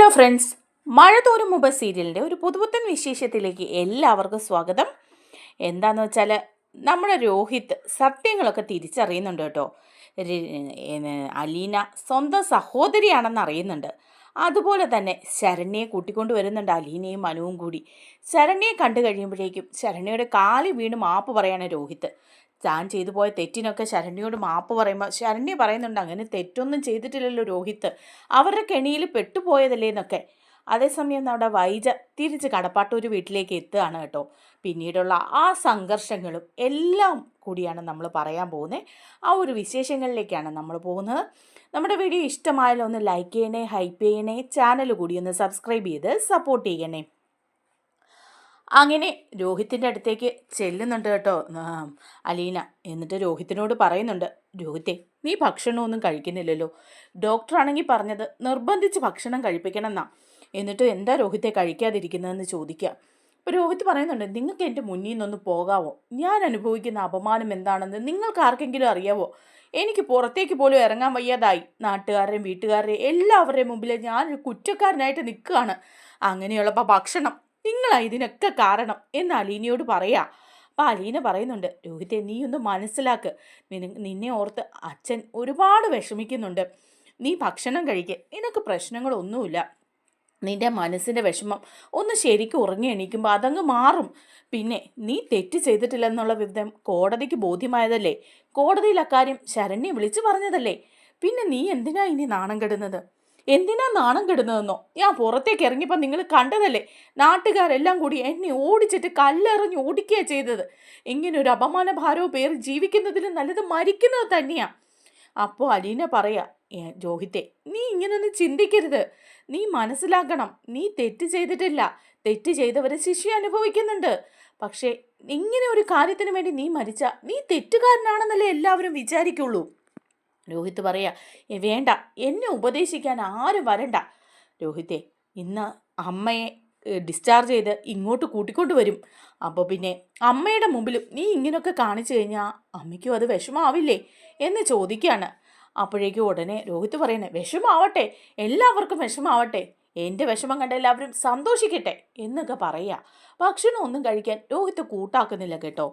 Hello friends, മഴ തോരും മുമ്പ് സീരിയലിൻ്റെ ഒരു പുതുപുത്തൻ വിശേഷത്തിലേക്ക് എല്ലാവർക്കും സ്വാഗതം. എന്താണെന്ന് വെച്ചാൽ നമ്മുടെ രോഹിത് സത്യങ്ങളൊക്കെ തിരിച്ചറിയുന്നുണ്ട് കേട്ടോ. അലീന സ്വന്തം സഹോദരിയാണെന്ന് അറിയുന്നുണ്ട്. അതുപോലെ തന്നെ ശരണ്യയെ കൂട്ടിക്കൊണ്ട് വരുന്നുണ്ട്, അലീനയും മനുവും കൂടി. ശരണ്യയെ കണ്ടു കഴിയുമ്പോഴേക്കും ശരണ്യയുടെ കാലി വീണ് മാപ്പ് പറയാണ് രോഹിത്. താൻ ചെയ്തു പോയ തെറ്റിനൊക്കെ ശരണ്യയോട് മാപ്പ് പറയുമ്പോൾ ശരണ്യ പറയുന്നുണ്ട്, അങ്ങനെ തെറ്റൊന്നും ചെയ്തിട്ടില്ലല്ലോ രോഹിത്, അവരുടെ കെണിയിൽ പെട്ടുപോയതല്ലേ എന്നൊക്കെ. അതേസമയം നമ്മുടെ വൈജ തിരിച്ച് കടപ്പാട്ടൂർ വീട്ടിലേക്ക് എത്തുകയാണ് കേട്ടോ. പിന്നീടുള്ള ആ സംഘർഷങ്ങളും എല്ലാം കൂടിയാണ് നമ്മൾ പറയാൻ പോകുന്നത്. ആ ഒരു വിശേഷങ്ങളിലേക്കാണ് നമ്മൾ പോകുന്നത്. നമ്മുടെ വീഡിയോ ഇഷ്ടമായാലും ഒന്ന് ലൈക്ക് ചെയ്യണേ, ഹൈപ്പ് ചെയ്യണേ, ചാനൽ കൂടി ഒന്ന് സബ്സ്ക്രൈബ് ചെയ്ത് സപ്പോർട്ട് ചെയ്യണേ. അങ്ങനെ രോഹിത്തിൻ്റെ അടുത്തേക്ക് ചെല്ലുന്നുണ്ട് കേട്ടോ അലീന. എന്നിട്ട് രോഹിത്തിനോട് പറയുന്നുണ്ട്, രോഹിത്തെ, നീ ഭക്ഷണമൊന്നും കഴിക്കുന്നില്ലല്ലോ, ഡോക്ടറാണെങ്കിൽ പറഞ്ഞത് നിർബന്ധിച്ച് ഭക്ഷണം കഴിപ്പിക്കണം എന്നാ, എന്നിട്ട് എന്താ രോഹിത്തെ കഴിക്കാതിരിക്കുന്നതെന്ന് ചോദിക്കുക. അപ്പോൾ രോഹിത് പറയുന്നുണ്ട്, നിങ്ങൾക്ക് എൻ്റെ മുന്നിൽ നിന്നൊന്ന് പോകാവോ, ഞാൻ അനുഭവിക്കുന്ന അപമാനം എന്താണെന്ന് നിങ്ങൾക്ക് ആർക്കെങ്കിലും അറിയാവോ? എനിക്ക് പുറത്തേക്ക് പോലും ഇറങ്ങാൻ വയ്യാതായി. നാട്ടുകാരുടെയും വീട്ടുകാരുടെയും എല്ലാവരുടെയും മുമ്പിൽ ഞാനൊരു കുറ്റക്കാരനായിട്ട് നിൽക്കുകയാണ്. അങ്ങനെയുള്ളപ്പോൾ ഭക്ഷണം നിങ്ങളാണ് ഇതിനൊക്കെ കാരണം എന്ന് അലീനയോട് പറയാ. അപ്പം അലീന പറയുന്നുണ്ട്, രോഹിത്തെ, നീ ഒന്ന് മനസ്സിലാക്ക്, നിന്നെ ഓർത്ത് അച്ഛൻ ഒരുപാട് വിഷമിക്കുന്നുണ്ട്. നീ ഭക്ഷണം കഴിക്കുക, നിനക്ക് പ്രശ്നങ്ങളൊന്നുമില്ല. നിന്റെ മനസ്സിൻ്റെ വിഷമം ഒന്ന് ശരിക്കും ഉറങ്ങി എണീക്കുമ്പോൾ അതങ്ങ് മാറും. പിന്നെ നീ തെറ്റ് ചെയ്തിട്ടില്ലെന്നുള്ള വിധം കോടതിക്ക് ബോധ്യമായതല്ലേ, കോടതിയിൽ അക്കാര്യം ശരണ്യെ വിളിച്ചു പറഞ്ഞതല്ലേ, പിന്നെ നീ എന്തിനാ ഇനി നാണം കെടുന്നത്? എന്തിനാ നാണം കെടുന്നതെന്നോ? ഞാൻ പുറത്തേക്ക് ഇറങ്ങിയപ്പോൾ നിങ്ങൾ കണ്ടതല്ലേ, നാട്ടുകാരെല്ലാം കൂടി എന്നെ ഓടിച്ചിട്ട് കല്ലെറിഞ്ഞ് ഓടിക്കുകയാണ് ചെയ്തത്. ഇങ്ങനെ ഒരു അപമാന ഭാരവും പേര് ജീവിക്കുന്നതിലും നല്ലത് മരിക്കുന്നത് തന്നെയാ. അപ്പോൾ അലീന പറയാ, രോഹിത്തെ, നീ ഇങ്ങനൊന്നും ചിന്തിക്കരുത്, നീ മനസ്സിലാക്കണം, നീ തെറ്റ് ചെയ്തിട്ടില്ല, തെറ്റ് ചെയ്തവരെ ശിക്ഷ അനുഭവിക്കുന്നുണ്ട്. പക്ഷേ ഇങ്ങനെ ഒരു കാര്യത്തിന് വേണ്ടി നീ മരിച്ച നീ തെറ്റുകാരനാണെന്നല്ലേ എല്ലാവരും വിചാരിക്കുള്ളൂ. രോഹിത് പറയാ, വേണ്ട, എന്നെ ഉപദേശിക്കാൻ ആരും വരണ്ട. രോഹിത്തെ, ഇന്ന് അമ്മയെ ഡിസ്ചാർജ് ചെയ്ത് ഇങ്ങോട്ട് കൂട്ടിക്കൊണ്ട് വരും. അപ്പോൾ പിന്നെ അമ്മയുടെ മുമ്പിലും നീ ഇങ്ങനെയൊക്കെ കാണിച്ചു കഴിഞ്ഞാൽ അമ്മയ്ക്കും അത് വിഷമാവില്ലേ എന്ന് ചോദിക്കുകയാണ്. അപ്പോഴേക്കും ഉടനെ രോഹിത് പറയണേ, വിഷമാവട്ടെ, എല്ലാവർക്കും വിഷമാവട്ടെ, എൻ്റെ വിഷമം കണ്ട എല്ലാവരും സന്തോഷിക്കട്ടെ എന്നൊക്കെ പറയുക. ഭക്ഷണം ഒന്നും കഴിക്കാൻ രോഹിത് കൂട്ടാക്കുന്നില്ല കേട്ടോ.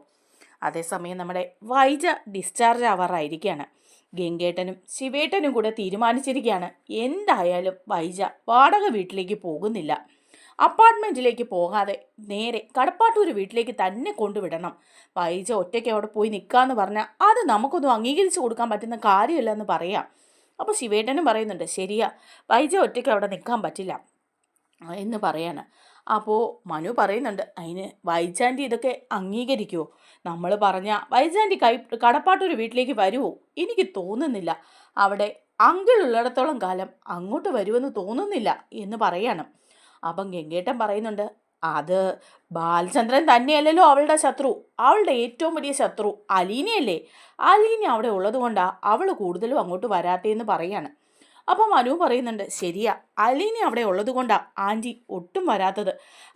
അതേസമയം നമ്മുടെ വൈജ ഡിസ്ചാർജ് ആവാറായിരിക്കുകയാണ്. ഗംഗേട്ടനും ശിവേട്ടനും കൂടെ തീരുമാനിച്ചിരിക്കുകയാണ്, എന്തായാലും വൈജ വാടക വീട്ടിലേക്ക് പോകുന്നില്ല, അപ്പാർട്ട്മെൻറ്റിലേക്ക് പോകാതെ നേരെ കടപ്പാട്ടൂർ വീട്ടിലേക്ക് തന്നെ കൊണ്ടുവിടണം. വൈജ ഒറ്റയ്ക്ക് അവിടെ പോയി നിൽക്കാമെന്ന് പറഞ്ഞാൽ അത് നമുക്കൊന്നും അംഗീകരിച്ചു കൊടുക്കാൻ പറ്റുന്ന കാര്യമല്ല എന്ന് പറയാം. അപ്പോൾ ശിവേട്ടനും പറയുന്നുണ്ട്, ശരിയാ, വൈജ ഒറ്റയ്ക്ക് അവിടെ നിൽക്കാൻ പറ്റില്ല എന്ന് പറയാണ്. അപ്പോൾ മനു പറയുന്നുണ്ട്, അതിന് വൈജാൻറ്റി ഇതൊക്കെ അംഗീകരിക്കുമോ? നമ്മൾ പറഞ്ഞാൽ വൈജാൻറ്റി കടപ്പാട്ടൊരു വീട്ടിലേക്ക് വരുമോ? എനിക്ക് തോന്നുന്നില്ല. അവിടെ അങ്കിൾ ഉള്ളിടത്തോളം കാലം അങ്ങോട്ട് വരുമെന്ന് തോന്നുന്നില്ല എന്ന് പറയണം. അപ്പം ഗംഗേട്ടൻ പറയുന്നുണ്ട്, അത് ബാലചന്ദ്രൻ തന്നെയല്ലല്ലോ അവളുടെ ശത്രു, അവളുടെ ഏറ്റവും വലിയ ശത്രു അലീനയല്ലേ, അലീന അവിടെ ഉള്ളത് കൊണ്ടാണ് അവൾ കൂടുതലും അങ്ങോട്ട് വരാത്തേന്ന് പറയാണ്. അപ്പം മനു പറയുന്നുണ്ട്, ശരിയാ, അലീന അവിടെ ഉള്ളത് കൊണ്ടാണ് ആൻറ്റി ഒട്ടും വരാത്തത്.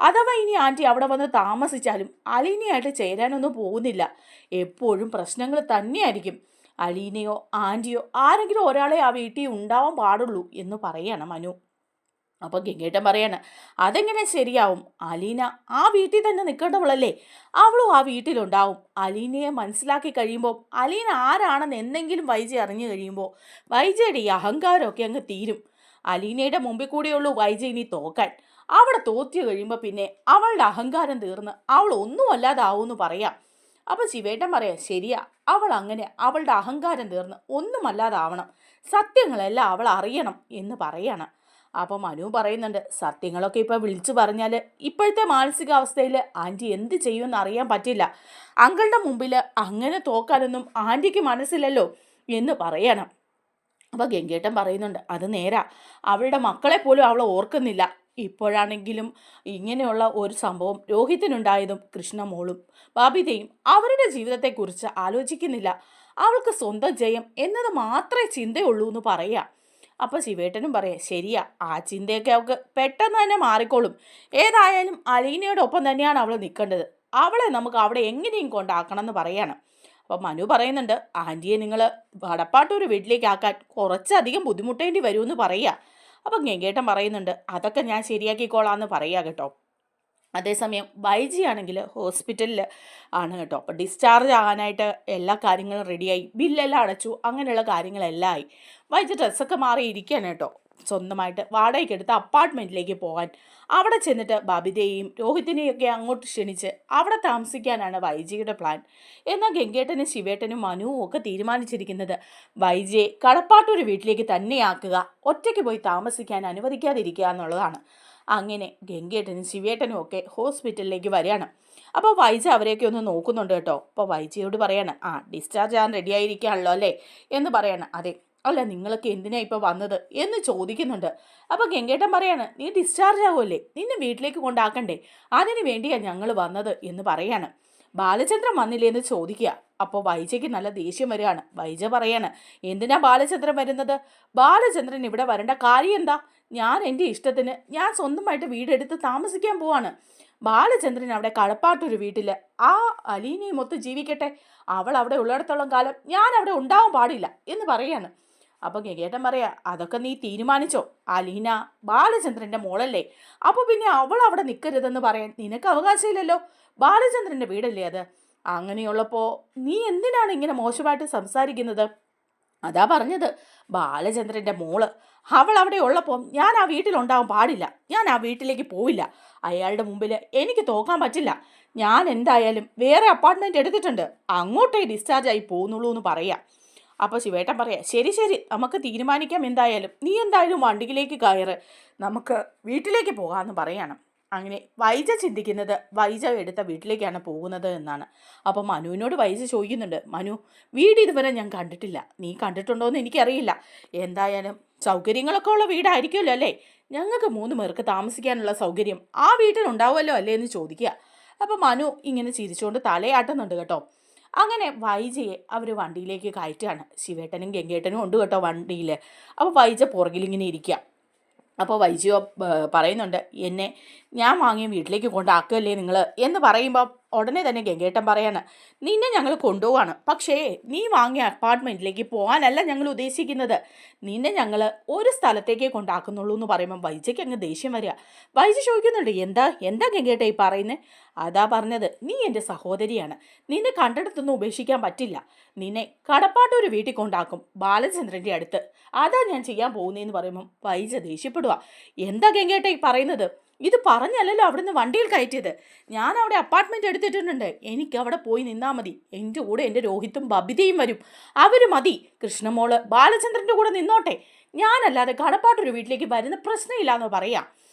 അഥവാ ഇനി ആൻറ്റി അവിടെ വന്ന് താമസിച്ചാലും അലീനയായിട്ട് ചേരാനൊന്നും പോകുന്നില്ല, എപ്പോഴും പ്രശ്നങ്ങൾ തന്നെയായിരിക്കും. അലീനയോ ആൻറ്റിയോ ആരെങ്കിലും ഒരാളെ ആ വീട്ടിൽ ഉണ്ടാവാൻ പാടുള്ളൂ എന്ന് പറയാണ് മനു. അപ്പോൾ ഗംഗേട്ടൻ പറയാണ്, അതെങ്ങനെ ശരിയാവും? അലീന ആ വീട്ടിൽ തന്നെ നിൽക്കേണ്ടവളല്ലേ, അവളും ആ വീട്ടിലുണ്ടാവും. അലീനയെ മനസ്സിലാക്കി കഴിയുമ്പോൾ, അലീന ആരാണെന്ന് എന്തെങ്കിലും വൈജ അറിഞ്ഞു കഴിയുമ്പോൾ വൈജയുടെ ഈ അഹങ്കാരമൊക്കെ അങ്ങ് തീരും. അലീനയുടെ മുമ്പിൽ കൂടെയുള്ളൂ വൈജ ഇനി തോക്കാൻ. അവിടെ തോറ്റു കഴിയുമ്പോൾ പിന്നെ അവളുടെ അഹങ്കാരം തീർന്ന് അവൾ ഒന്നും അല്ലാതാവുമെന്ന് പറയാം. അപ്പോൾ ശിവേട്ടൻ പറയാം, ശരിയാ, അവൾ അങ്ങനെ അവളുടെ അഹങ്കാരം തീർന്ന് ഒന്നും അല്ലാതാവണം, സത്യങ്ങളെല്ലാം അവൾ അറിയണം എന്ന് പറയാണ്. അപ്പോൾ മനു പറയുന്നുണ്ട്, സത്യങ്ങളൊക്കെ ഇപ്പോൾ വിളിച്ചു പറഞ്ഞാൽ ഇപ്പോഴത്തെ മാനസികാവസ്ഥയിൽ ആൻറ്റി എന്ത് ചെയ്യുമെന്ന് അറിയാൻ പറ്റില്ല. അങ്കിളുടെ മുമ്പിൽ അങ്ങനെ തോക്കാനൊന്നും ആൻറ്റിക്ക് മനസ്സില്ലല്ലോ എന്ന് പറയണം. അപ്പോൾ ഗംഗേട്ടൻ പറയുന്നുണ്ട്, അത് നേരാ, അവളുടെ മക്കളെ പോലും അവൾ ഓർക്കുന്നില്ല. ഇപ്പോഴാണെങ്കിലും ഇങ്ങനെയുള്ള ഒരു സംഭവം രോഹിത്തിനുണ്ടായതും കൃഷ്ണമോളും ബബിതയും അവരുടെ ജീവിതത്തെക്കുറിച്ച് ആലോചിക്കുന്നില്ല. അവൾക്ക് സ്വന്തം ജയം എന്നത് മാത്രമേ ചിന്തയുള്ളൂ എന്ന് പറയാം. അപ്പോൾ ശിവേട്ടനും പറയാം, ശരിയാ, ആ ചിന്തയൊക്കെ അവൾക്ക് പെട്ടെന്ന് തന്നെ മാറിക്കോളും. ഏതായാലും അലീനയുടെ ഒപ്പം തന്നെയാണ് അവൾ നിൽക്കേണ്ടത്. അവളെ നമുക്ക് അവിടെ എങ്ങനെയും കൊണ്ടാക്കണം എന്ന് പറയാണ്. അപ്പോൾ മനു പറയുന്നുണ്ട്, ആൻറ്റിയെ നിങ്ങൾ വടപ്പാട്ടൂർ വീട്ടിലേക്ക് ആക്കാൻ കുറച്ചധികം ബുദ്ധിമുട്ടേണ്ടി വരുമെന്ന് പറയുക. അപ്പം ഗംഗേട്ടൻ പറയുന്നുണ്ട് അതൊക്കെ ഞാൻ ശരിയാക്കിക്കോളാന്ന് പറയാ കേട്ടോ. അതേസമയം വൈജി ആണെങ്കിൽ ഹോസ്പിറ്റലിൽ ആണ് കേട്ടോ. അപ്പോൾ ഡിസ്ചാർജ് ആകാനായിട്ട് എല്ലാ കാര്യങ്ങളും റെഡിയായി, ബില്ലെല്ലാം അടച്ചു, അങ്ങനെയുള്ള കാര്യങ്ങളെല്ലാം ആയി. വൈജി ഡ്രസ്സൊക്കെ മാറി ഇരിക്കുകയാണ് കേട്ടോ. സ്വന്തമായിട്ട് വാടകയ്ക്കെടുത്ത് അപ്പാർട്ട്മെൻറ്റിലേക്ക് പോകാൻ. അവിടെ ചെന്നിട്ട് ബബിതയെയും രോഹിത്തിനെയൊക്കെ അങ്ങോട്ട് ക്ഷണിച്ച് അവിടെ താമസിക്കാനാണ് വൈജിയുടെ പ്ലാൻ. എന്നാൽ ഗംഗേട്ടനും ശിവേട്ടനും മനുവും ഒക്കെ തീരുമാനിച്ചിരിക്കുന്നത് വൈജിയെ കടപ്പാട്ടൂർ വീട്ടിലേക്ക് തന്നെയാക്കുക, ഒറ്റയ്ക്ക് പോയി താമസിക്കാൻ അനുവദിക്കാതിരിക്കുക എന്നുള്ളതാണ്. അങ്ങനെ ഗംഗേട്ടനും ശിവേട്ടനും ഒക്കെ ഹോസ്പിറ്റലിലേക്ക് വരികയാണ്. അപ്പോൾ വൈജ അവരെയൊക്കെ ഒന്ന് നോക്കുന്നുണ്ട് കേട്ടോ. അപ്പോൾ വൈജയോട് പറയാണ്, ഡിസ്ചാർജ് ആകാൻ റെഡി ആയിരിക്കുകയാണല്ലോ അല്ലേ എന്ന് പറയാണ്. അതെ. അല്ല, നിങ്ങളൊക്കെ എന്തിനാ ഇപ്പോൾ വന്നത് എന്ന് ചോദിക്കുന്നുണ്ട്. അപ്പോൾ ഗംഗേട്ടൻ പറയാണ്, നീ ഡിസ്ചാർജ് ആകുമല്ലേ, നിന്നെ വീട്ടിലേക്ക് കൊണ്ടാക്കണ്ടേ, അതിന് വേണ്ടിയാണ് ഞങ്ങൾ വന്നത് എന്ന് പറയാണ്. ബാലചന്ദ്രൻ വന്നില്ലേ എന്ന് ചോദിക്കുക. അപ്പോൾ വൈജയ്ക്ക് നല്ല ദേഷ്യം വരികയാണ്. വൈജ പറയാണ്, എന്തിനാ ബാലചന്ദ്രൻ വരുന്നത്? ബാലചന്ദ്രൻ ഇവിടെ വരേണ്ട കാര്യം എന്താ? ഞാൻ എൻ്റെ ഇഷ്ടത്തിന് ഞാൻ സ്വന്തമായിട്ട് വീടെടുത്ത് താമസിക്കാൻ പോവാണ്. ബാലചന്ദ്രൻ അവിടെ കടപ്പാട്ടൊരു വീട്ടിൽ ആ അലീനയും ഒത്ത് ജീവിക്കട്ടെ. അവൾ അവിടെ ഉള്ളിടത്തോളം കാലം ഞാൻ അവിടെ ഉണ്ടാവാൻ പാടില്ല എന്ന് പറയാണ്. അപ്പം ഗംഗേട്ടൻ പറയാ, അതൊക്കെ നീ തീരുമാനിച്ചോ? അലീന ബാലചന്ദ്രൻ്റെ മോളല്ലേ, അപ്പോൾ പിന്നെ അവൾ അവിടെ നിൽക്കരുതെന്ന് പറയാൻ നിനക്ക് അവകാശമില്ലല്ലോ. ബാലചന്ദ്രൻ്റെ വീടല്ലേ അത്. അങ്ങനെയുള്ളപ്പോൾ നീ എന്തിനാണ് ഇങ്ങനെ മോശമായിട്ട് സംസാരിക്കുന്നത്? അതാ പറഞ്ഞത്, ബാലചന്ദ്രൻ്റെ മോള് അവൾ അവിടെ ഉള്ളപ്പോൾ ഞാൻ ആ വീട്ടിലുണ്ടാവാൻ പാടില്ല. ഞാൻ ആ വീട്ടിലേക്ക് പോവില്ല. അയാളുടെ മുമ്പിൽ എനിക്ക് തോക്കാൻ പറ്റില്ല. ഞാൻ എന്തായാലും വേറെ അപ്പാർട്ട്മെൻറ്റ് എടുത്തിട്ടുണ്ട്, അങ്ങോട്ടേ ഡിസ്ചാർജ് ആയി പോകുന്നുള്ളൂ എന്ന് പറയാം. അപ്പോൾ ശിവേട്ടൻ പറയാം, ശരി ശരി, നമുക്ക് തീരുമാനിക്കാം. എന്തായാലും നീ എന്തായാലും വണ്ടിയിലേക്ക് കയറ്, നമുക്ക് വീട്ടിലേക്ക് പോകാമെന്ന് പറയണം. അങ്ങനെ വൈജ ചിന്തിക്കുന്നത് വൈജ എടുത്ത വീട്ടിലേക്കാണ് പോകുന്നത് എന്നാണ്. അപ്പോൾ മനുവിനോട് വൈജ ചോദിക്കുന്നുണ്ട്, മനു, വീട് ഇതുവരെ ഞാൻ കണ്ടിട്ടില്ല, നീ കണ്ടിട്ടുണ്ടോ എന്ന് എനിക്കറിയില്ല. എന്തായാലും സൗകര്യങ്ങളൊക്കെ ഉള്ള വീടായിരിക്കുമല്ലോ അല്ലേ? ഞങ്ങൾക്ക് 3 പേർക്ക് താമസിക്കാനുള്ള സൗകര്യം ആ വീട്ടിലുണ്ടാവുമല്ലോ അല്ലേ എന്ന് ചോദിക്കുക. അപ്പോൾ മനു ഇങ്ങനെ ചിരിച്ചുകൊണ്ട് തലയാട്ടുന്നുണ്ട് കേട്ടോ. അങ്ങനെ വൈജയെ അവർ വണ്ടിയിലേക്ക് കയറ്റുകയാണ്. ശിവേട്ടനും ഗംഗേട്ടനും ഉണ്ട് കേട്ടോ വണ്ടിയിൽ. അപ്പോൾ വൈജ പുറകിലിങ്ങനെ ഇരിക്കുക. അപ്പോൾ വൈജിയോ പറയുന്നുണ്ട്, എന്നെ ഞാൻ വാങ്ങിയ വീട്ടിലേക്ക് കൊണ്ടാക്കുകയല്ലേ നിങ്ങൾ എന്ന് പറയുമ്പോൾ ഉടനെ തന്നെ ഗംഗേട്ടൻ പറയാണ്, നിന്നെ ഞങ്ങൾ കൊണ്ടുപോവാണ്, പക്ഷേ നീ വാങ്ങിയ അപ്പാർട്ട്മെൻറ്റിലേക്ക് പോകാനല്ല ഞങ്ങൾ ഉദ്ദേശിക്കുന്നത്, നിന്നെ ഞങ്ങൾ ഒരു സ്ഥലത്തേക്കേ കൊണ്ടാക്കുന്നുള്ളൂ എന്ന് പറയുമ്പോൾ വൈജയ്ക്ക് അങ്ങ് ദേഷ്യം വരിക. വൈജ ചോദിക്കുന്നുണ്ട്, എന്താ എന്താ ഗംഗേട്ട ഈ പറയുന്നത്? അതാ പറഞ്ഞത്, നീ എൻ്റെ സഹോദരിയാണ്, നിന്നെ കണ്ടെടുത്തൊന്നും ഉപേക്ഷിക്കാൻ പറ്റില്ല. നിന്നെ കടപ്പാട്ടൊരു വീട്ടിൽ കൊണ്ടാക്കും ബാലചന്ദ്രൻ്റെ അടുത്ത്, അതാ ഞാൻ ചെയ്യാൻ പോകുന്നതെന്ന് പറയുമ്പം വൈജ ദേഷ്യപ്പെടുക. എന്താ ഗംഗേട്ട ഈ പറയുന്നത്? ഇത് പറഞ്ഞല്ലല്ലോ അവിടുന്ന് വണ്ടിയിൽ കയറ്റിയത്. ഞാൻ അവിടെ അപ്പാർട്ട്മെൻറ്റ് എടുത്തിട്ടുണ്ട്, എനിക്ക് അവിടെ പോയി നിന്നാൽ മതി. എൻ്റെ കൂടെ എൻ്റെ രോഹിത്തും ബബിതയും വരും, അവർ മതി. കൃഷ്ണമോള് ബാലചന്ദ്രൻ്റെ കൂടെ നിന്നോട്ടെ, ഞാനല്ലാതെ കടപ്പാട്ടൊരു വീട്ടിലേക്ക് വരുന്ന പ്രശ്നമില്ലാന്ന് പറയാം.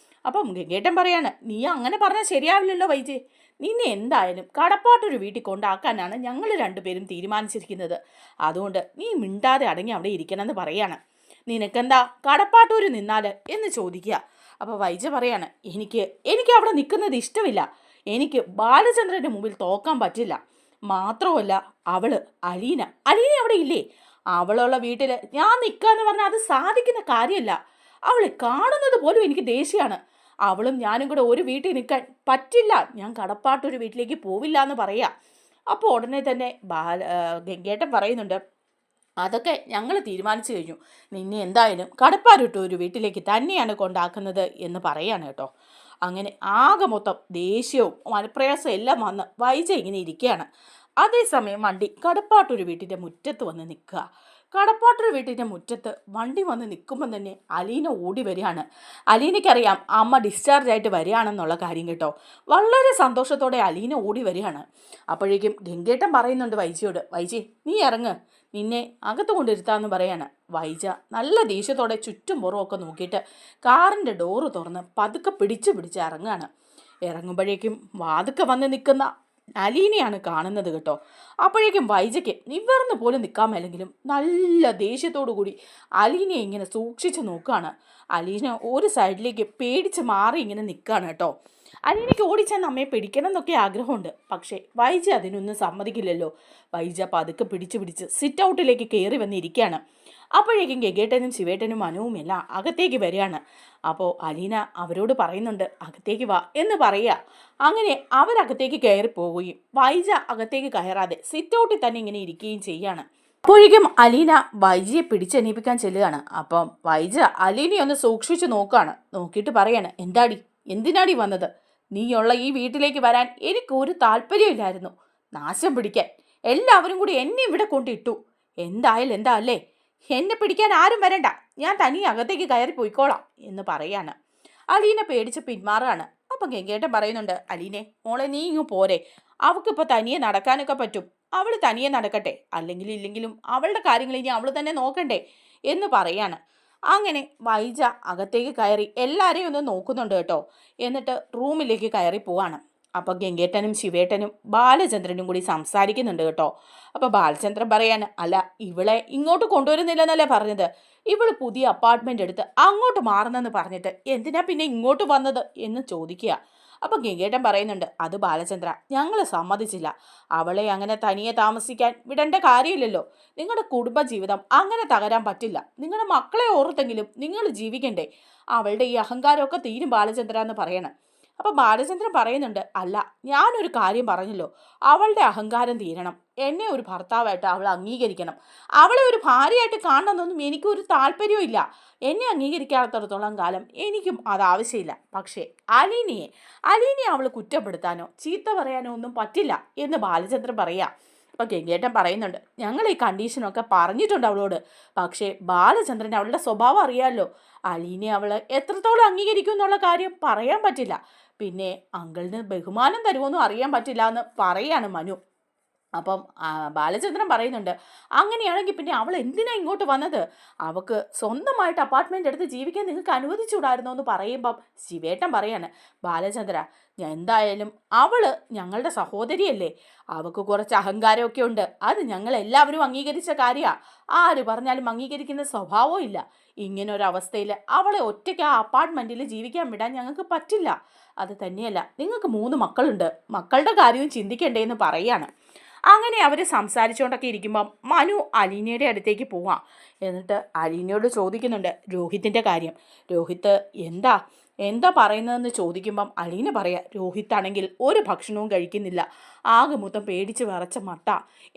അപ്പം ഗംഗേട്ടൻ പറയാണ്, നീ അങ്ങനെ പറഞ്ഞാൽ ശരിയാവില്ലല്ലോ വൈജി, നിന്നെ എന്തായാലും കടപ്പാട്ടൊരു വീട്ടിൽ കൊണ്ടാക്കാനാണ് ഞങ്ങൾ 2 പേരും തീരുമാനിച്ചിരിക്കുന്നത്. അതുകൊണ്ട് നീ മിണ്ടാതെ അടങ്ങി അവിടെ ഇരിക്കണമെന്ന് പറയാണ്. നിനക്കെന്താ കടപ്പാട്ടൂർ നിന്നാൽ എന്ന് ചോദിക്കുക. അപ്പോൾ വൈജ പറയാണ്, എനിക്ക് അവിടെ നിൽക്കുന്നത് ഇഷ്ടമില്ല, എനിക്ക് ബാലചന്ദ്രൻ്റെ മുമ്പിൽ തോക്കാൻ പറ്റില്ല. മാത്രമല്ല അലീന അവിടെ ഇല്ലേ, അവളുള്ള വീട്ടിൽ ഞാൻ നിൽക്കാന്ന് പറഞ്ഞാൽ അത് സാധിക്കുന്ന കാര്യമല്ല. അവൾ കാണുന്നത് പോലും എനിക്ക് ദേഷ്യമാണ്. അവളും ഞാനും കൂടെ ഒരു വീട്ടിൽ നിൽക്കാൻ പറ്റില്ല, ഞാൻ കടപ്പാട്ടൊരു വീട്ടിലേക്ക് പോവില്ല എന്ന് പറയാം. അപ്പോൾ ഉടനെ തന്നെ ഗംഗേട്ടൻ പറയുന്നുണ്ട്, അതൊക്കെ ഞങ്ങൾ തീരുമാനിച്ചു കഴിഞ്ഞു, നിന്നെ എന്തായാലും കടപ്പാരിട്ട് ഒരു വീട്ടിലേക്ക് തന്നെയാണ് കൊണ്ടാക്കുന്നത് എന്ന് പറയാണ് കേട്ടോ. അങ്ങനെ ആകെ മൊത്തം ദേഷ്യവും മനപ്രയാസവും എല്ലാം വന്ന് വൈജ ഇങ്ങനെ ഇരിക്കുകയാണ്. അതേസമയം വണ്ടി കടപ്പാട്ടൊരു വീട്ടിൻ്റെ മുറ്റത്ത് വന്ന് നിൽക്കുക. കടപ്പാട്ടൊരു വീട്ടിൻ്റെ മുറ്റത്ത് വണ്ടി വന്ന് നിൽക്കുമ്പം തന്നെ അലീന ഓടി വരികയാണ്. അലീനയ്ക്കറിയാം അമ്മ ഡിസ്ചാർജ് ആയിട്ട് വരികയാണെന്നുള്ള കാര്യം കേട്ടോ. വളരെ സന്തോഷത്തോടെ അലീന ഓടി വരികയാണ്. അപ്പോഴേക്കും ഗംഗേട്ടൻ പറയുന്നുണ്ട് വൈജയോട്, വൈജി നീ ഇറങ്ങ്, നിന്നെ അകത്ത് കൊണ്ടിരുത്താമെന്ന് പറയാണ്. വൈജ നല്ല ദേഷ്യത്തോടെ ചുറ്റും പുറമൊക്കെ നോക്കിയിട്ട് കാറിൻ്റെ ഡോറ് തുറന്ന് പതുക്കെ പിടിച്ച് ഇറങ്ങുകയാണ്. ഇറങ്ങുമ്പോഴേക്കും വാതുക്കെ വന്ന് നിൽക്കുന്ന അലീനയാണ് കാണുന്നത് കേട്ടോ. അപ്പോഴേക്കും വൈജയ്ക്ക് നിവർന്ന് പോലും നിൽക്കാൻ മേലെങ്കിലും നല്ല ദേഷ്യത്തോടു കൂടി അലീനയെ ഇങ്ങനെ സൂക്ഷിച്ച് നോക്കുകയാണ്. അലീന ഒരു സൈഡിലേക്ക് പേടിച്ച് മാറി ഇങ്ങനെ നിൽക്കുകയാണ് കേട്ടോ. അലീനയ്ക്ക് ഓടിച്ചെന്ന് അമ്മയെ പിടിക്കണം എന്നൊക്കെ ആഗ്രഹമുണ്ട്, പക്ഷേ വൈജ അതിനൊന്നും സമ്മതിക്കില്ലല്ലോ. വൈജ പതുക്കെ പിടിച്ച് സിറ്റ് ഔട്ടിലേക്ക് കയറി വന്നിരിക്കുകയാണ്. അപ്പോഴേക്കും ഗഗേട്ടനും ശിവേട്ടനും മനുവും എല്ലാം അകത്തേക്ക് വരികയാണ്. അപ്പോൾ അലീന അവരോട് പറയുന്നുണ്ട്, അകത്തേക്ക് വാ എന്ന് പറയുക. അങ്ങനെ അവരകത്തേക്ക് കയറി പോവുകയും വൈജ അകത്തേക്ക് കയറാതെ സിറ്റ് ഔട്ടിൽ തന്നെ ഇങ്ങനെ ഇരിക്കുകയും ചെയ്യാണ്. അപ്പോഴേക്കും അലീന വൈജിയെ പിടിച്ചെണീപ്പിക്കാൻ ചെല്ലുകയാണ്. അപ്പം വൈജ അലീനയെ ഒന്ന് സൂക്ഷിച്ചു നോക്കുകയാണ്. നോക്കിയിട്ട് പറയാണ്, എന്താടി, എന്തിനാടി വന്നത്? നീയുള്ള ഈ വീട്ടിലേക്ക് വരാൻ എനിക്ക് ഒരു താല്പര്യമില്ലായിരുന്നു. നാശം പിടിക്കാൻ എല്ലാവരും കൂടി എന്നെ ഇവിടെ കൊണ്ടിട്ടു. എന്തായാലും എന്താ അല്ലേ, എന്നെ പിടിക്കാൻ ആരും വരണ്ട, ഞാൻ തനിയെ അകത്തേക്ക് കയറി പോയിക്കോളാം എന്ന് പറയാണ്. അലീന പേടിച്ച് പിന്മാറുകയാണ്. അപ്പം ഗംഗേട്ടൻ പറയുന്നുണ്ട്, അലീനെ മോളെ നീ ഇങ്ങ് പോരെ, അവൾക്കിപ്പോൾ തനിയെ നടക്കാനൊക്കെ പറ്റും, അവൾ തനിയെ നടക്കട്ടെ, ഇല്ലെങ്കിലും അവളുടെ കാര്യങ്ങൾ ഇനി അവൾ തന്നെ നോക്കണ്ടേ എന്ന് പറയാണ്. അങ്ങനെ വൈജ അകത്തേക്ക് കയറി എല്ലാവരെയും ഒന്ന് നോക്കുന്നുണ്ട് കേട്ടോ. എന്നിട്ട് റൂമിലേക്ക് കയറി പോവാണ്. അപ്പോൾ ഗംഗേട്ടനും ശിവേട്ടനും ബാലചന്ദ്രനും കൂടി സംസാരിക്കുന്നുണ്ട് കേട്ടോ. അപ്പോൾ ബാലചന്ദ്രൻ പറയാണ്, അല്ല ഇവളെ ഇങ്ങോട്ട് കൊണ്ടുവരുന്നില്ലെന്നല്ലേ പറഞ്ഞത്, ഇവള് പുതിയ അപ്പാർട്ട്മെന്റ് എടുത്ത് അങ്ങോട്ട് മാറുന്നെന്ന് പറഞ്ഞിട്ട് എന്തിനാ പിന്നെ ഇങ്ങോട്ട് വന്നത് എന്ന് ചോദിക്കുക. അപ്പം ഗംഗേട്ടൻ പറയുന്നുണ്ട്, അത് ബാലചന്ദ്ര ഞങ്ങൾ സമ്മതിച്ചില്ല, അവളെ അങ്ങനെ തനിയെ താമസിക്കാൻ വിടേണ്ട കാര്യമില്ലല്ലോ, നിങ്ങളുടെ കുടുംബജീവിതം അങ്ങനെ തകരാൻ പറ്റില്ല, നിങ്ങളുടെ മക്കളെ ഓർത്തെങ്കിലും നിങ്ങൾ ജീവിക്കണ്ടേ, അവളുടെ ഈ അഹങ്കാരമൊക്കെ തീരും ബാലചന്ദ്ര എന്ന് പറയണം. അപ്പം ബാലചന്ദ്രൻ പറയുന്നുണ്ട്, അല്ല ഞാനൊരു കാര്യം പറഞ്ഞല്ലോ, അവളുടെ അഹങ്കാരം തീരണം, എന്നെ ഒരു ഭർത്താവായിട്ട് അവൾ അംഗീകരിക്കണം, അവളെ ഒരു ഭാര്യയായിട്ട് കാണണമെന്നൊന്നും എനിക്കൊരു താല്പര്യവും ഇല്ല, എന്നെ അംഗീകരിക്കാത്തടത്തോളം കാലം എനിക്കും അത് ആവശ്യമില്ല. പക്ഷേ അലീനയെ അവൾ കുറ്റപ്പെടുത്താനോ ചീത്ത പറയാനോ ഒന്നും പറ്റില്ല എന്ന് ബാലചന്ദ്രൻ പറയാം. അപ്പം ഗംഗേട്ടൻ പറയുന്നുണ്ട്, ഞങ്ങൾ ഈ കണ്ടീഷനൊക്കെ പറഞ്ഞിട്ടുണ്ട് അവളോട്, പക്ഷേ ബാലചന്ദ്രൻ അവളുടെ സ്വഭാവം അറിയാമല്ലോ, അലീനെ അവൾ എത്രത്തോളം അംഗീകരിക്കും എന്നുള്ള കാര്യം പറയാൻ പറ്റില്ല, പിന്നെ അങ്കിളിന് ബഹുമാനം തരുമോന്നും അറിയാൻ പറ്റില്ല എന്ന് പറയാണ് മനു. അപ്പം ബാലചന്ദ്രൻ പറയുന്നുണ്ട്, അങ്ങനെയാണെങ്കിൽ പിന്നെ അവൾ എന്തിനാ ഇങ്ങോട്ട് വന്നത്, അവൾക്ക് സ്വന്തമായിട്ട് അപ്പാർട്ട്മെൻ്റ് എടുത്ത് ജീവിക്കാൻ നിങ്ങൾക്ക് അനുവദിച്ചുകൂടായിരുന്നോ എന്ന് പറയുമ്പം ശിവേട്ടൻ പറയാണ്, ബാലചന്ദ്ര എന്തായാലും അവൾ ഞങ്ങളുടെ സഹോദരിയല്ലേ, അവൾക്ക് കുറച്ച് അഹങ്കാരമൊക്കെ ഉണ്ട്, അത് ഞങ്ങൾ എല്ലാവരും അംഗീകരിച്ച കാര്യമാണ്, ആര് പറഞ്ഞാലും അംഗീകരിക്കുന്ന സ്വഭാവവും ഇല്ല, ഇങ്ങനൊരവസ്ഥയിൽ അവളെ ഒറ്റയ്ക്ക് ആ അപ്പാർട്ട്മെൻറ്റിൽ ജീവിക്കാൻ വിടാൻ ഞങ്ങൾക്ക് പറ്റില്ല, അത് തന്നെയല്ല നിങ്ങൾക്ക് 3 മക്കളുണ്ട്, മക്കളുടെ കാര്യവും ചിന്തിക്കണ്ടേ എന്ന് പറയാണ്. അങ്ങനെ അവർ സംസാരിച്ചുകൊണ്ടൊക്കെ ഇരിക്കുമ്പം മനു അലീനയുടെ അടുത്തേക്ക് പോവാം. എന്നിട്ട് അലീനയോട് ചോദിക്കുന്നുണ്ട് രോഹിത്തിൻ്റെ കാര്യം. രോഹിത്ത് എന്താ പറയുന്നതെന്ന് ചോദിക്കുമ്പം അലീന പറയാം, രോഹിത്താണെങ്കിൽ ഒരു ഭക്ഷണവും കഴിക്കുന്നില്ല, ആകെ മൊത്തം പേടിച്ച് വിറച്ച മട്ട,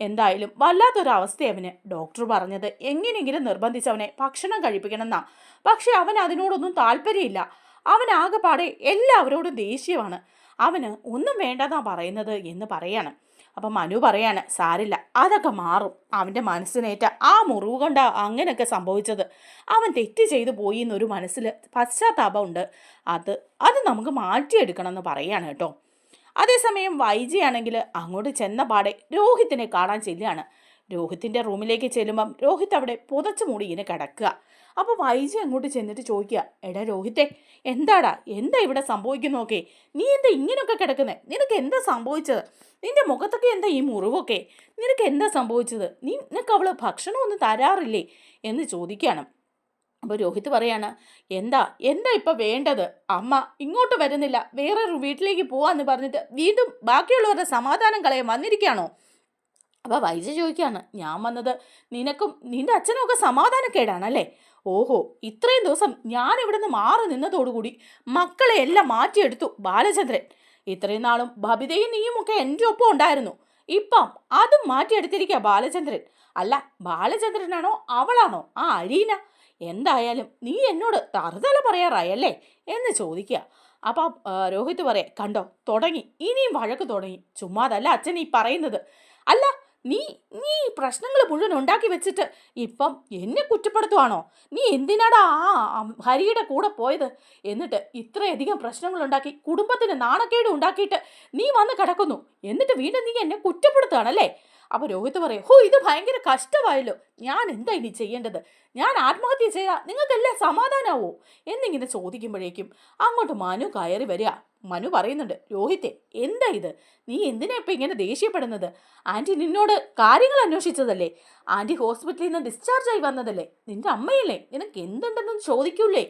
എന്തായാലും വല്ലാത്തൊരവസ്ഥ അവന്, ഡോക്ടർ പറഞ്ഞത് എങ്ങനെയെങ്കിലും നിർബന്ധിച്ച് അവനെ ഭക്ഷണം കഴിപ്പിക്കണമെന്നാ, പക്ഷെ അവൻ അതിനോടൊന്നും താല്പര്യമില്ല, അവനാകെപ്പാടെ എല്ലാവരോടും ദേഷ്യമാണ്, അവന് ഒന്നും വേണ്ടെന്നാ പറയുന്നത് എന്ന് പറയാണ്. അപ്പം മനു പറയാണ്, സാരില്ല അതൊക്കെ മാറും, അവൻ്റെ മനസ്സിനേറ്റ ആ മുറിവ് കൊണ്ടാ അങ്ങനെയൊക്കെ സംഭവിച്ചത്, അവൻ തെറ്റ് ചെയ്തു പോയി എന്നൊരു മനസ്സിൽ പശ്ചാത്താപമുണ്ട്, അത് നമുക്ക് മാറ്റിയെടുക്കണം എന്ന് പറയാണ് കേട്ടോ. അതേസമയം വൈജിയാണെങ്കിൽ അങ്ങോട്ട് ചെന്ന പാടെ രോഹിത്തിനെ കാണാൻ ചെല്ലുകയാണ്. രോഹിത്തിൻ്റെ റൂമിലേക്ക് ചെല്ലുമ്പം രോഹിത്ത് അവിടെ പുതച്ചു മൂടി ഇങ്ങനെ കിടക്കുക. അപ്പോൾ വൈജി അങ്ങോട്ട് ചെന്നിട്ട് ചോദിക്കുക, എടാ രോഹിത്തെ എന്താ ഇവിടെ സംഭവിക്കുന്നൊക്കെ, നീ എന്താ ഇങ്ങനെയൊക്കെ കിടക്കുന്നത്, നിനക്ക് എന്താ സംഭവിച്ചത്, നിന്റെ മുഖത്തൊക്കെ എന്താ ഈ മുറിവൊക്കെ, നിനക്ക് എന്താ സംഭവിച്ചത്, നിനക്ക് അവൾ ഭക്ഷണമൊന്നും തരാറില്ലേ എന്ന് ചോദിക്കുകയാണ്. അപ്പോൾ രോഹിത്ത് പറയാണ്, എന്താ ഇപ്പം വേണ്ടത്, അമ്മ ഇങ്ങോട്ട് വരുന്നില്ല, വേറൊരു വീട്ടിലേക്ക് പോവാന്ന് പറഞ്ഞിട്ട് വീണ്ടും ബാക്കിയുള്ളവരുടെ സമാധാനം കളയാൻ വന്നിരിക്കുകയാണോ. അപ്പോൾ വൈജ ചോദിക്കുകയാണ്, ഞാൻ വന്നത് നിനക്കും നിന്റെ അച്ഛനും ഒക്കെ സമാധാനക്കേടാണല്ലേ, ഓഹോ ഇത്രയും ദിവസം ഞാൻ ഇവിടെ നിന്ന് മാറി നിന്നതോടുകൂടി മക്കളെ എല്ലാം മാറ്റിയെടുത്തു ബാലചന്ദ്രൻ, ഇത്രയും നാളും ബബിതയും നീയും ഒക്കെ എൻ്റെ ഒപ്പം ഉണ്ടായിരുന്നു, ഇപ്പം അതും മാറ്റിയെടുത്തിരിക്കുക ബാലചന്ദ്രൻ, അല്ല ബാലചന്ദ്രനാണോ അവളാണോ ആ അലീന, എന്തായാലും നീ എന്നോട് തറുതല പറയാറായല്ലേ എന്ന് ചോദിക്കുക. അപ്പം രോഹിത്ത് പറയാം, കണ്ടോ തുടങ്ങി, ഇനിയും വഴക്ക് തുടങ്ങി, ചുമ്മാതല്ല അച്ഛൻ ഈ പറയുന്നത്, അല്ല നീ നീ പ്രശ്നങ്ങൾ മുഴുവൻ ഉണ്ടാക്കി വെച്ചിട്ട് ഇപ്പം എന്നെ കുറ്റപ്പെടുത്തുവാണോ, നീ എന്തിനാടാ ആ ഹരിയുടെ കൂടെ പോയത്, എന്നിട്ട് ഇത്രയധികം പ്രശ്നങ്ങളുണ്ടാക്കി കുടുംബത്തിന് നാണക്കേട് ഉണ്ടാക്കിയിട്ട് നീ വന്ന് കിടക്കുന്നു, എന്നിട്ട് വീണ്ടും നീ എന്നെ കുറ്റപ്പെടുത്തുകയാണല്ലേ. അപ്പോൾ രോഹിത്ത് പറയും, ഇത് ഭയങ്കര കഷ്ടമായല്ലോ, ഞാൻ എന്താ ഇനി ചെയ്യേണ്ടത്, ഞാൻ ആത്മഹത്യ ചെയ്താൽ നിങ്ങൾക്കെല്ലാം സമാധാനമാവോ എന്നിങ്ങനെ ചോദിക്കുമ്പോഴേക്കും അങ്ങോട്ട് മനു കയറി വരിക. മനു പറയുന്നുണ്ട്, രോഹിത്തെ എന്താ ഇത്, നീ എന്തിനാ ഇപ്പം ഇങ്ങനെ ദേഷ്യപ്പെടുന്നത്, ആൻറ്റി നിന്നോട് കാര്യങ്ങൾ അന്വേഷിച്ചതല്ലേ, ആൻറ്റി ഹോസ്പിറ്റലിൽ നിന്ന് ഡിസ്ചാർജ് ആയി വന്നതല്ലേ, നിൻ്റെ അമ്മയല്ലേ, നിനക്ക് എന്തുണ്ടെന്ന് ചോദിക്കൂലേ.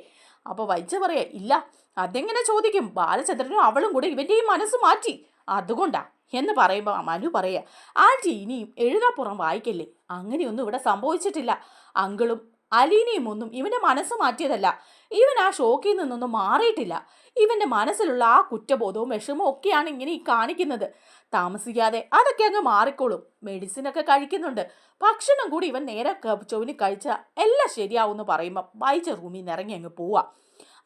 അപ്പോൾ വൈദ്യ പറയാ, ഇല്ല അതെങ്ങനെ ചോദിക്കും, ബാലചന്ദ്രനും അവളും കൂടെ ഇവൻ്റെയും മനസ്സ് മാറ്റി അതുകൊണ്ടാ എന്ന് പറയുമ്പോൾ മനു പറയാ, ആൻറ്റി ഇനിയും എഴുതാപ്പുറം വായിക്കല്ലേ, അങ്ങനെയൊന്നും ഇവിടെ സംഭവിച്ചിട്ടില്ല, അങ്കിളും അലീനയും ഒന്നും ഇവന്റെ മനസ്സ് മാറ്റിയതല്ല. ഇവൻ ആ ഷോക്കിൽ നിന്നൊന്നും മാറിയിട്ടില്ല. ഇവന്റെ മനസ്സിലുള്ള ആ കുറ്റബോധവും വിഷമവും ഒക്കെയാണ് ഇങ്ങനെ ഈ കാണിക്കുന്നത്. താമസിക്കാതെ അതൊക്കെ അങ്ങ് മാറിക്കോളും. മെഡിസിനൊക്കെ കഴിക്കുന്നുണ്ട്. ഭക്ഷണം കൂടി ഇവൻ നേരെ ചൊവ്വിന് കഴിച്ചാൽ എല്ലാം ശരിയാവും എന്ന് പറയുമ്പോൾ വായിച്ച റൂമിൽ നിന്ന് ഇറങ്ങി അങ്ങ് പോവാ.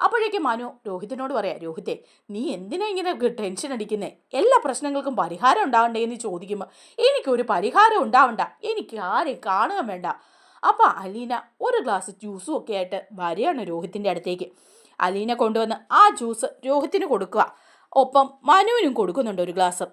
അപ്പോഴേക്കും മനു രോഹിത്തിനോട് പറയാ, രോഹിത്തെ, നീ എന്തിനാ ഇങ്ങനെ ടെൻഷൻ അടിക്കുന്നേ? എല്ലാ പ്രശ്നങ്ങൾക്കും പരിഹാരം ഉണ്ടാവണ്ടേ എന്ന് ചോദിക്കുമ്പോൾ എനിക്കൊരു പരിഹാരം ഉണ്ടാവണ്ട, എനിക്ക് ആരെയും കാണുക വേണ്ട. അപ്പം അലീന ഒരു ഗ്ലാസ് ജ്യൂസും ഒക്കെ ആയിട്ട് വരികയാണ് രോഹിത്തിൻ്റെ അടുത്തേക്ക്. അലീന കൊണ്ടുവന്ന് ആ ജ്യൂസ് രോഹിത്തിന് കൊടുക്കുക. ഒപ്പം മനുവിനും കൊടുക്കുന്നുണ്ട് ഒരു ഗ്ലാസ്.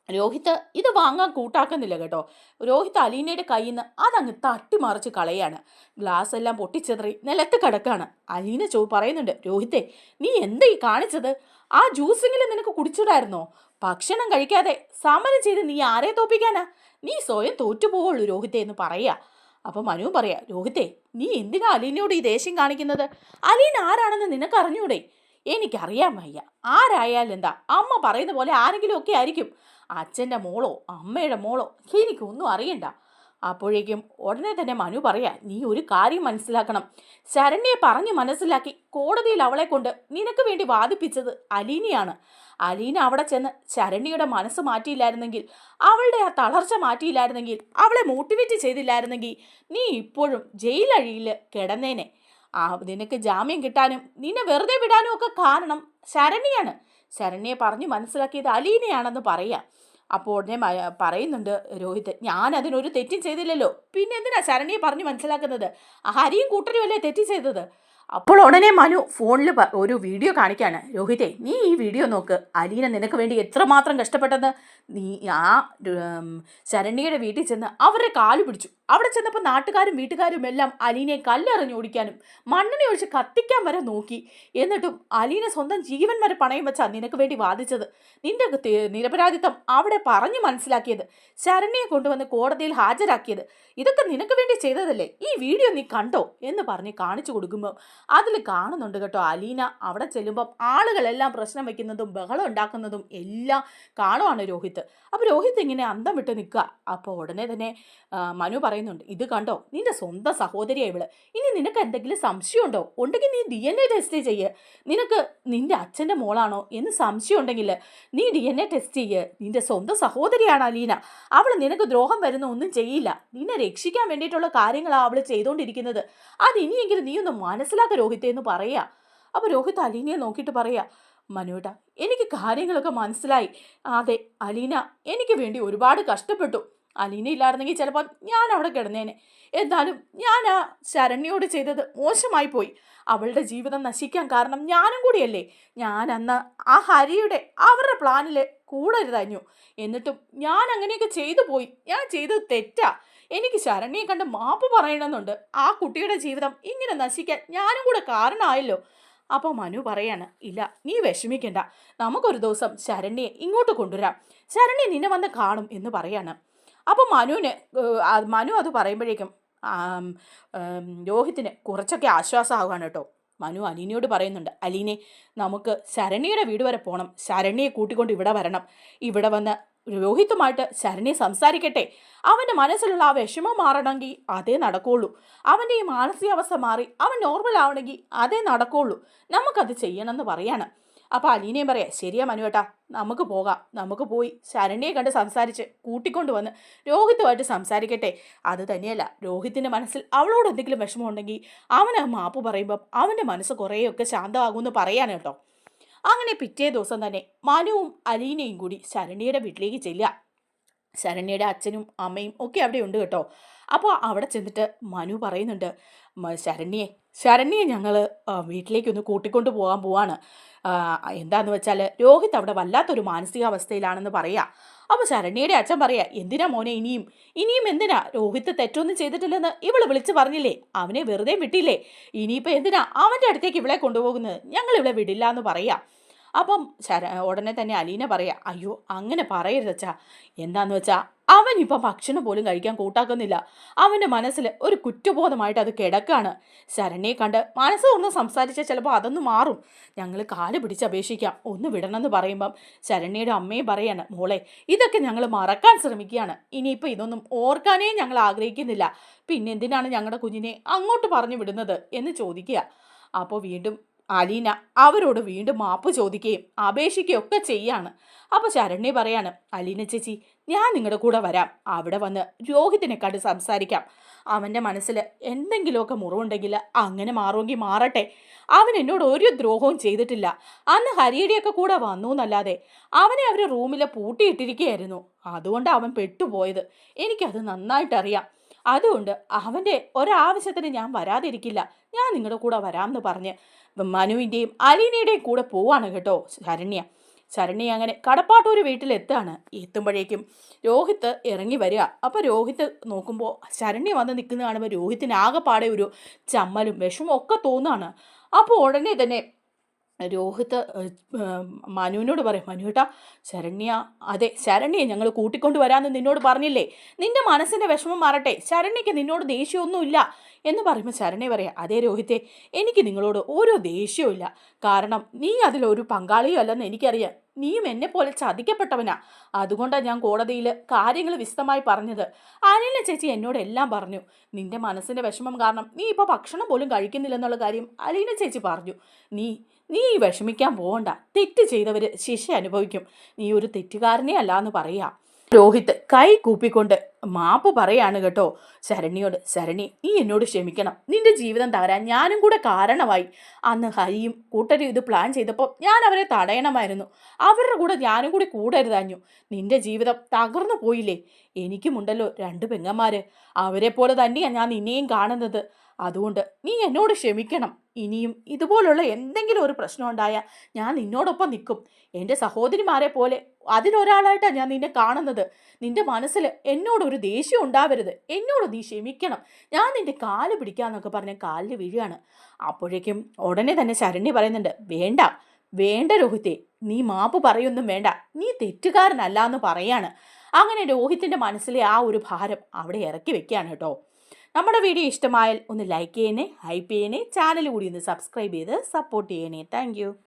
രോഹിത്ത് ഇത് വാങ്ങാൻ കൂട്ടാക്കുന്നില്ല കേട്ടോ. രോഹിത്ത് അലീനയുടെ കയ്യിൽ നിന്ന് അതങ്ങ് തട്ടിമറിച്ച് കളയാണ്. ഗ്ലാസ് എല്ലാം പൊട്ടിച്ചെതറി നിലത്ത് കിടക്കാണ്. അലീന പറയുന്നുണ്ട്, രോഹിത്തെ, നീ എന്താ ഈ കാണിച്ചത്? ആ ജ്യൂസെങ്കിലും നിനക്ക് കുടിച്ചിടായിരുന്നോ? ഭക്ഷണം കഴിക്കാതെ സമരം ചെയ്ത് നീ ആരെ തോപ്പിക്കാനാ? നീ സ്വയം തോറ്റുപോവുള്ളൂ രോഹിത്തെ എന്ന് പറയാ. അപ്പം മനു പറയാ, രോഹിത്തെ, നീ എന്തിനാ അലീനയോട് ഈ ദേഷ്യം കാണിക്കുന്നത്? അലീന ആരാണെന്ന് നിനക്ക് അറിഞ്ഞൂടെ? എനിക്കറിയാൻ വയ്യ. ആരായാലും എന്താ, അമ്മ പറയുന്ന പോലെ ആരെങ്കിലും ഒക്കെ ആയിരിക്കും. അച്ഛൻ്റെ മോളോ അമ്മയുടെ മോളോ എനിക്കൊന്നും അറിയണ്ട. അപ്പോഴേക്കും ഉടനെ തന്നെ മനു പറയാ, നീ ഒരു കാര്യം മനസ്സിലാക്കണം. ശരണ്യെ പറഞ്ഞ് മനസ്സിലാക്കി കോടതിയിൽ അവളെ കൊണ്ട് നിനക്ക് വേണ്ടി വാദിപ്പിച്ചത് അലീനയാണ്. അലീന അവിടെ ചെന്ന് ശരണ്യയുടെ മനസ്സ് മാറ്റിയില്ലായിരുന്നെങ്കിൽ, അവളുടെ ആ തളർച്ച മാറ്റിയില്ലായിരുന്നെങ്കിൽ, അവളെ മോട്ടിവേറ്റ് ചെയ്തില്ലായിരുന്നെങ്കിൽ നീ ഇപ്പോഴും ജയിലഴിയിൽ കിടന്നേനെ. നിനക്ക് ജാമ്യം കിട്ടാനും നിന്നെ വെറുതെ വിടാനും ഒക്കെ കാരണം ശരണ്യാണ്. ശരണ്യെ പറഞ്ഞ് മനസ്സിലാക്കിയത് അലീനയാണെന്ന് പറയാം. അപ്പോൾ ഉടനെ പറയുന്നുണ്ട് രോഹിത്, ഞാൻ അതിനൊരു തെറ്റും ചെയ്തില്ലല്ലോ, പിന്നെ എന്തിനാ ശരണ്യെ പറഞ്ഞ് മനസ്സിലാക്കുന്നത്? ഹരിയും കൂട്ടരും അല്ലേ തെറ്റ് ചെയ്തത്? അപ്പോൾ ഉടനെ മനു ഫോണിൽ ഒരു വീഡിയോ കാണിക്കാണ്. രോഹിത്തെ, നീ ഈ വീഡിയോ നോക്ക്. അലീന നിനക്ക് വേണ്ടി എത്രമാത്രം കഷ്ടപ്പെട്ടെന്ന്. നീ ആ ശരണ്യയുടെ വീട്ടിൽ ചെന്ന് അവരുടെ കാല് പിടിച്ചു. അവിടെ ചെന്നപ്പോൾ നാട്ടുകാരും വീട്ടുകാരും എല്ലാം അലീനയെ കല്ലെറിഞ്ഞ് ഓടിക്കാനും മണ്ണിനെ ഒഴിച്ച് കത്തിക്കാൻ വരെ നോക്കി. എന്നിട്ടും അലീന സ്വന്തം ജീവൻ വരെ പണയം വെച്ചാ നിനക്ക് വേണ്ടി വാദിച്ചത്. നിന്റെ നിരപരാധിത്വം അവിടെ പറഞ്ഞു മനസ്സിലാക്കിയത്, ശരണ്യയെ കൊണ്ടുവന്ന് കോടതിയിൽ ഹാജരാക്കിയത്, ഇതൊക്കെ നിനക്ക് വേണ്ടി ചെയ്തതല്ലേ? ഈ വീഡിയോ നീ കണ്ടോ എന്ന് പറഞ്ഞ് കാണിച്ചു കൊടുക്കുമ്പോൾ അതിൽ കാണുന്നുണ്ട് കേട്ടോ, അലീന അവിടെ ചെല്ലുമ്പം ആളുകളെല്ലാം പ്രശ്നം വയ്ക്കുന്നതും ബഹളം ഉണ്ടാക്കുന്നതും എല്ലാം കാണുവാണ് രോഹിത്ത്. അപ്പോൾ രോഹിത്ത് ഇങ്ങനെ അന്തം വിട്ട് നിൽക്കുക. അപ്പോൾ ഉടനെ തന്നെ മനു പറയുന്നുണ്ട്, ഇത് കണ്ടോ, നിന്റെ സ്വന്തം സഹോദരിയാണ് ഇവള്. ഇനി നിനക്ക് എന്തെങ്കിലും സംശയമുണ്ടോ? ഉണ്ടെങ്കിൽ നീ DNA ടെസ്റ്റ് ചെയ്യ്. നിനക്ക് നിന്റെ അച്ഛൻ്റെ മോളാണോ എന്ന് സംശയം ഉണ്ടെങ്കിൽ നീ DNA ടെസ്റ്റ് ചെയ്യ്. നിന്റെ സ്വന്തം സഹോദരിയാണ് അലീന. അവൾ നിനക്ക് ദ്രോഹം വരുന്ന ഒന്നും ചെയ്യില്ല. നിന്നെ രക്ഷിക്കാൻ വേണ്ടിയിട്ടുള്ള കാര്യങ്ങളാണ് അവൾ ചെയ്തുകൊണ്ടിരിക്കുന്നത്. അതിനിയെങ്കിലും നീ ഒന്ന് മനസ്സിലാക്ക രോഹിത്തെ എന്ന് പറയാ. അപ്പോൾ രോഹിത്ത് അലീനയെ നോക്കിയിട്ട് പറയാ, മനുവേട്ടാ, എനിക്ക് കാര്യങ്ങളൊക്കെ മനസ്സിലായി. അതെ, അലീന എനിക്ക് വേണ്ടി ഒരുപാട് കഷ്ടപ്പെട്ടു. അലീന ഇല്ലായിരുന്നെങ്കിൽ ചിലപ്പോൾ ഞാൻ അവിടെ കിടന്നേനെ. എന്നാലും ഞാൻ ആ ശരണ്യോട് ചെയ്തത് മോശമായി പോയി. അവളുടെ ജീവിതം നശിക്കാൻ കാരണം ഞാനും കൂടിയല്ലേ. ഞാൻ അന്ന് ആ ഹരിയുടെ അവരുടെ പ്ലാനിൽ കൂടരുതഞ്ഞു. എന്നിട്ടും ഞാൻ അങ്ങനെയൊക്കെ ചെയ്തു പോയി. ഞാൻ ചെയ്തത് തെറ്റാ. എനിക്ക് ശരണ്യെ കണ്ട് മാപ്പ് പറയണമെന്നുണ്ട്. ആ കുട്ടിയുടെ ജീവിതം ഇങ്ങനെ നശിക്കാൻ ഞാനും കൂടെ കാരണമായല്ലോ. അപ്പോൾ മനു പറയാണ്, ഇല്ല, നീ വിഷമിക്കണ്ട, നമുക്കൊരു ദിവസം ശരണ്യെ ഇങ്ങോട്ട് കൊണ്ടുവരാം. ശരണ്യെ നിന്നെ വന്ന് കാണും എന്ന് പറയാണ്. അപ്പോൾ മനു അത് പറയുമ്പോഴേക്കും രോഹിത്തിന് കുറച്ചൊക്കെ ആശ്വാസമാവുകയാണ് കേട്ടോ. മനു അലീനയോട് പറയുന്നുണ്ട്, അലീനെ, നമുക്ക് ശരണ്യയുടെ വീട് വരെ പോകണം. ശരണ്യെ കൂട്ടിക്കൊണ്ട് ഇവിടെ വരണം. ഇവിടെ വന്ന് രോഹിത്തുമായിട്ട് ശരണ്യെ സംസാരിക്കട്ടെ. അവൻ്റെ മനസ്സിലുള്ള ആ വിഷമം മാറണമെങ്കിൽ അതേ നടക്കുള്ളൂ. അവൻ്റെ ഈ മാനസികാവസ്ഥ മാറി അവൻ നോർമൽ ആവണമെങ്കിൽ അതേ നടക്കുള്ളൂ. നമുക്കത് ചെയ്യണമെന്ന് പറയാണ്. അപ്പോൾ അലീനയും പറയാം, ശരിയാ മനുവേട്ടാ, നമുക്ക് പോകാം. നമുക്ക് പോയി ശരണ്യെ കണ്ട് സംസാരിച്ച് കൂട്ടിക്കൊണ്ട് വന്ന് രോഹിത്തുമായിട്ട് സംസാരിക്കട്ടെ. അത് തന്നെയല്ല, രോഹിത്തിൻ്റെ മനസ്സിൽ അവളോട് എന്തെങ്കിലും വിഷമമുണ്ടെങ്കിൽ അവന് മാപ്പ് പറയുമ്പം അവൻ്റെ മനസ്സ് കുറേയൊക്കെ ശാന്തമാകുമെന്ന് പറയാണ് കേട്ടോ. അങ്ങനെ പിറ്റേ ദിവസം തന്നെ മനുവും അലീനയും കൂടി ശരണ്യയുടെ വീട്ടിലേക്ക് ചെല്ലുക. ശരണ്യയുടെ അച്ഛനും അമ്മയും ഒക്കെ അവിടെ ഉണ്ട് കേട്ടോ. അപ്പോൾ അവിടെ ചെന്നിട്ട് മനു പറയുന്നുണ്ട്, ശരണ്യെ ഞങ്ങൾ വീട്ടിലേക്കൊന്ന് കൂട്ടിക്കൊണ്ട് പോവാണ്. എന്താണെന്ന് വെച്ചാൽ രോഹിത് അവിടെ വല്ലാത്തൊരു മാനസികാവസ്ഥയിലാണെന്ന് പറയാം. അപ്പോൾ ശരണ്യയുടെ അച്ഛൻ പറയാ, എന്തിനാ മോനെ ഇനിയും എന്തിനാ? രോഹിത്ത് തെറ്റൊന്നും ചെയ്തിട്ടില്ലെന്ന് ഇവള് വിളിച്ച് പറഞ്ഞില്ലേ? അവനെ വെറുതെ വിട്ടില്ലേ? ഇനിയിപ്പോൾ എന്തിനാ അവൻ്റെ അടുത്തേക്ക് ഇവളെ കൊണ്ടുപോകുന്നത്? ഞങ്ങൾ ഇവളെ വിടില്ല എന്ന് പറയാം. അപ്പം ഉടനെ തന്നെ അലീന പറയാ, അയ്യോ അങ്ങനെ പറയരുത് അച്ഛാ. എന്താന്ന് വെച്ചാൽ അവനിപ്പം ഭക്ഷണം പോലും കഴിക്കാൻ കൂട്ടാക്കുന്നില്ല. അവൻ്റെ മനസ്സിൽ ഒരു കുറ്റബോധമായിട്ട് അത് കിടക്കാണ്. ശരണ്യെ കണ്ട് മനസ്സ് തുറന്ന് സംസാരിച്ചാൽ ചിലപ്പോൾ അതൊന്ന് മാറും. ഞങ്ങൾ കാല് പിടിച്ച് അപേക്ഷിക്കാം, ഒന്ന് വിടണമെന്ന് പറയുമ്പം ശരണ്യയുടെ അമ്മയും പറയാണ്, മോളെ ഇതൊക്കെ ഞങ്ങൾ മറക്കാൻ ശ്രമിക്കുകയാണ്. ഇനിയിപ്പോൾ ഇതൊന്നും ഓർക്കാനേ ഞങ്ങൾ ആഗ്രഹിക്കുന്നില്ല. പിന്നെ എന്തിനാണ് ഞങ്ങളുടെ കുഞ്ഞിനെ അങ്ങോട്ട് പറഞ്ഞു വിടുന്നത് എന്ന് ചോദിക്കുക. അപ്പോൾ വീണ്ടും അലീന അവരോട് വീണ്ടും മാപ്പ് ചോദിക്കുകയും അപേക്ഷിക്കുകയും ഒക്കെ ചെയ്യാണ്. അപ്പോൾ ശരണ്യ പറയാണ്, അലീന ചേച്ചി ഞാൻ നിങ്ങളുടെ കൂടെ വരാം, അവിടെ വന്ന് രോഹിത്തിനെ കണ്ട് സംസാരിക്കാം. അവൻ്റെ മനസ്സിൽ എന്തെങ്കിലുമൊക്കെ മുറിവുണ്ടെങ്കിൽ അങ്ങനെ മാറുമെങ്കിൽ മാറട്ടെ. അവൻ എന്നോട് ഒരു ദ്രോഹവും ചെയ്തിട്ടില്ല. അന്ന് ഹരിയുടെയൊക്കെ കൂടെ വന്നു എന്നല്ലാതെ അവനെ അവർ റൂമിൽ പൂട്ടിയിട്ടിരിക്കുകയായിരുന്നു. അതുകൊണ്ട് അവൻ പെട്ടുപോയത്. എനിക്കത് നന്നായിട്ടറിയാം. അതുകൊണ്ട് അവൻ്റെ ഒരാവശ്യത്തിന് ഞാൻ വരാതിരിക്കില്ല. ഞാൻ നിങ്ങളുടെ കൂടെ വരാമെന്ന് പറഞ്ഞ് മനുവിൻ്റെയും അലീനയുടെയും കൂടെ പോവാണ് കേട്ടോ ശരണ്യ അങ്ങനെ കടപ്പാട്ടൂർ വീട്ടിലെത്താണ്. എത്തുമ്പോഴേക്കും രോഹിത്ത് ഇറങ്ങി വരിക. അപ്പോൾ രോഹിത്ത് നോക്കുമ്പോൾ ശരണ്യ വന്ന് നിൽക്കുന്ന കാണുമ്പോൾ രോഹിത്തിന് ആകെപ്പാടെ ഒരു ചമ്മലും വിഷമവും ഒക്കെ തോന്നുകയാണ്. അപ്പോൾ ഉടനെ തന്നെ രോഹിത്ത് മനുവിനോട് പറയും, മനുവേട്ടാ ശരണ്യ, അതെ ശരണ്യെ ഞങ്ങൾ കൂട്ടിക്കൊണ്ട് വരാമെന്ന് നിന്നോട് പറഞ്ഞില്ലേ, നിന്റെ മനസ്സിൻ്റെ വിഷമം മാറട്ടെ, ശരണ്യയ്ക്ക് നിന്നോട് ദേഷ്യമൊന്നുമില്ല എന്ന് പറയുമ്പോൾ ശരണ്യ പറയാം, അതേ രോഹിത്തെ എനിക്ക് നിങ്ങളോട് ഓരോ ദേഷ്യവും ഇല്ല. കാരണം നീ അതിലൊരു പങ്കാളിയും അല്ലെന്ന് എനിക്കറിയാം. നീയും എന്നെപ്പോലെ ചതിക്കപ്പെട്ടവനാ. അതുകൊണ്ടാണ് ഞാൻ കോടതിയിൽ കാര്യങ്ങൾ വിശദമായി പറഞ്ഞത്. അനില ചേച്ചി എന്നോട് എല്ലാം പറഞ്ഞു. നിന്റെ മനസ്സിൻ്റെ വിഷമം കാരണം നീ ഇപ്പോൾ ഭക്ഷണം പോലും കഴിക്കുന്നില്ലെന്നുള്ള കാര്യം അലീന ചേച്ചി പറഞ്ഞു. നീ വിഷമിക്കാൻ പോകണ്ട. തെറ്റ് ചെയ്തവർ ശിക്ഷ അനുഭവിക്കും. നീ ഒരു തെറ്റുകാരനെ അല്ല എന്ന് പറയാ. രോഹിത്ത് കൈ കൂപ്പിക്കൊണ്ട് മാപ്പ് പറയാണ് കേട്ടോ ശരണ്യോട്. ശരണ്യ നീ എന്നോട് ക്ഷമിക്കണം. നിന്റെ ജീവിതം തകരാൻ ഞാനും കൂടെ കാരണമായി. അന്ന് ഹരിയും കൂട്ടരും ഇത് പ്ലാൻ ചെയ്തപ്പോൾ ഞാൻ അവരെ തടയണമായിരുന്നു. അവരുടെ കൂടെ ഞാനും കൂടി കൂടരുതാഞ്ഞു. നിന്റെ ജീവിതം തകർന്നു പോയില്ലേ. എനിക്കുമുണ്ടല്ലോ 2 പെങ്ങന്മാര്. അവരെ പോലെ തന്നെയാണ് ഞാൻ നിന്നെയും കാണുന്നത്. അതുകൊണ്ട് നീ എന്നോട് ക്ഷമിക്കണം. ഇനിയും ഇതുപോലുള്ള എന്തെങ്കിലും ഒരു പ്രശ്നം ഉണ്ടായാൽ ഞാൻ നിന്നോടൊപ്പം നിൽക്കും. എൻ്റെ സഹോദരിമാരെ പോലെ അതിലൊരാളായിട്ടാണ് ഞാൻ നിന്നെ കാണുന്നത്. നിന്റെ മനസ്സിൽ എന്നോടൊരു ദേഷ്യം ഉണ്ടാവരുത്. എന്നോട് നീ ക്ഷമിക്കണം. ഞാൻ നിന്റെ കാല് പിടിക്കാന്നൊക്കെ പറഞ്ഞ് കാലിൽ വീഴുകയാണ്. അപ്പോഴേക്കും ഉടനെ തന്നെ ശരണ്യ പറയുന്നുണ്ട്, വേണ്ട രോഹിത്തെ, നീ മാപ്പ് പറയൊന്നും വേണ്ട. നീ തെറ്റുകാരനല്ല എന്ന് പറയാണ്. അങ്ങനെ രോഹിത്തിൻ്റെ മനസ്സിലെ ആ ഒരു ഭാരം അവിടെ ഇറക്കി വെക്കുകയാണ് കേട്ടോ. നമ്മുടെ വീഡിയോ ഇഷ്ടമായാൽ ഒന്ന് ലൈക്ക് ചെയ്യണേ, ഹൈപ്പ് ചെയ്യണേ, ചാനൽ കൂടി ഒന്ന് സബ്സ്ക്രൈബ് ചെയ്ത് സപ്പോർട്ട് ചെയ്യണേ. താങ്ക്